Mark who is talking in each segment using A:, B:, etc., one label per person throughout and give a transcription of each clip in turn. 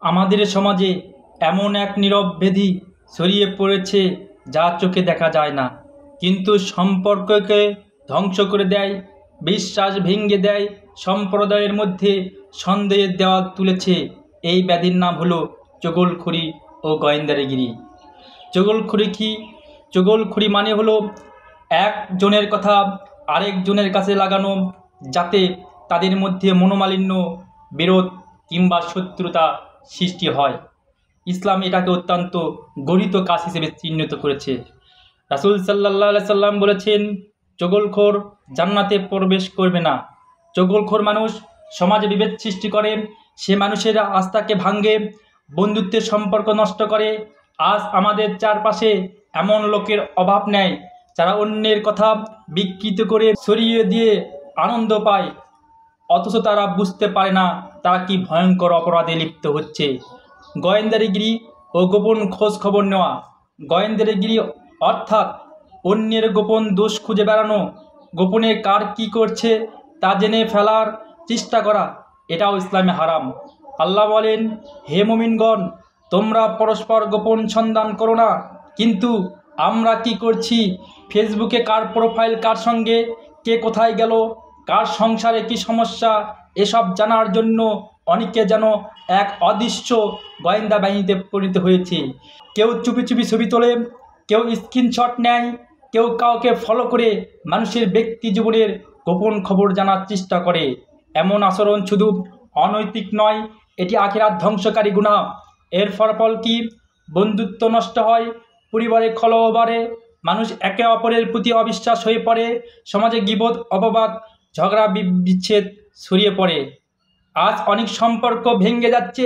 A: আমাদের সমাজে এমন এক নীরব ব্যাধি ছড়িয়ে পড়েছে যা চোখে দেখা যায় না, কিন্তু সম্পর্ককে ধ্বংস করে দেয়, বিশ্বাস ভেঙে দেয়, সম্প্রদায়ের মধ্যে সন্দেহের দেওয়াল তুলেছে। এই ব্যাধির নাম হলো চগলখড়ি ও গোয়েন্দাগিরি। চগলখড়ি কি? চগলখড়ি মানে হলো একজনের কথা আরেকজনের কাছে লাগানো, যাতে তাদের মধ্যে মনোমালিন্য, বিরোধ কিংবা শত্রুতা সৃষ্টি হয়। ইসলাম এটাকে অত্যন্ত গরিত কাজ হিসেবে চিহ্নিত করেছে। রাসূল সাল্লাল্লাহু আলাইহি সাল্লাম বলেছেন, চগলখোর জান্নাতে প্রবেশ করবে না। চগলখোর মানুষ সমাজে বিভেদ সৃষ্টি করে, সে মানুষের আস্থাকে ভাঙে, বন্ধুত্বের সম্পর্ক নষ্ট করে। আজ আমাদের চারপাশে এমন লোকের অভাব নেই যারা অন্যের কথা বিকৃত করে ছড়িয়ে দিয়ে আনন্দ পায়, অথচ তারা বুঝতে পারে না তারা কি ভয়ঙ্কর অপরাধে লিপ্ত হচ্ছে। গোয়েন্দাগিরি ও গোপন খোঁজ খবর নেওয়া। গোয়েন্দাগিরি অর্থাৎ অন্যের গোপন দোষ খুঁজে বেড়ানো, গোপনে কার কি করছে তা জেনে ফেলার চেষ্টা করা, এটাও ইসলামে হারাম। আল্লাহ বলেন, হে মুমিনগণ, তোমরা পরস্পর গোপন সন্ধান করো না। কিন্তু আমরা কি করছি, ফেসবুকে কার প্রোফাইল, কার সঙ্গে কে কোথায় গেল, কার সংসারে কি সমস্যা, এসব জানার জন্য অনেকে যেন এক অদৃশ্য গোয়েন্দা বাহিনীতে পরিণত হয়েছে। কেউ চুপি চুপি ছবি তোলে, কেউ স্ক্রিনশট নেয়, কেউ কাউকে ফলো করে মানুষের ব্যক্তি জীবনের গোপন খবর জানার চেষ্টা করে। এমন আচরণ শুধু অনৈতিক নয়, এটি আখিরাত ধ্বংসকারী গুনাহ। এর ফলাফল কি? বন্ধুত্ব নষ্ট হয়, পরিবারে কলহ বাড়ে, মানুষ একে অপরের প্রতি অবিশ্বাস হয়ে পড়ে, সমাজে গীবত, অপবাদ, ঝগড়া বিচ্ছেদ ছড়িয়ে পড়ে। আজ অনেক সম্পর্ক ভেঙে যাচ্ছে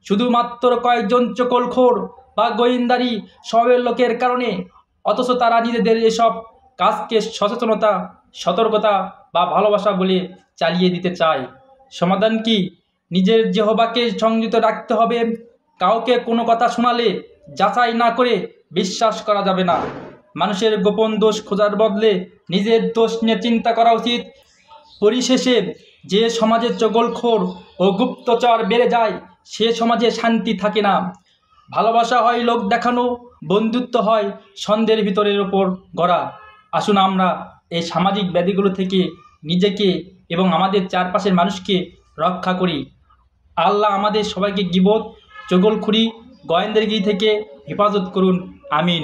A: শুধুমাত্র কয়েকজন চগলখোর বা গোয়েন্দারি স্বভাবের লোকের কারণে, অথচ তারা নিজেদের এসব কাজকে সচেতনতা, সতর্কতা বা ভালোবাসা বলে চালিয়ে দিতে চায়। সমাধান কি? নিজের জিহ্বাকে সংযত রাখতে হবে। কাউকে কোনো কথা শোনালে যাচাই না করে বিশ্বাস করা যাবে না। মানুষের গোপন দোষ খোঁজার বদলে নিজের দোষ নিয়ে চিন্তা করা উচিত। পরিশেষে যে সমাজে চগলখোর ও গুপ্তচর বেড়ে যায়, সে সমাজে শান্তি থাকে না। ভালোবাসা হয় লোক দেখানো, বন্ধুত্ব হয় সন্দেহের ভিতরের ওপর গড়া। আসুন আমরা এই সামাজিক ব্যাধিগুলো থেকে নিজেকে এবং আমাদের চারপাশের মানুষকে রক্ষা করি। আল্লাহ আমাদের সবাইকে গীবত, চগলখড়ি, গোয়েন্দাগিরি থেকে হেফাজত করুন। আমিন।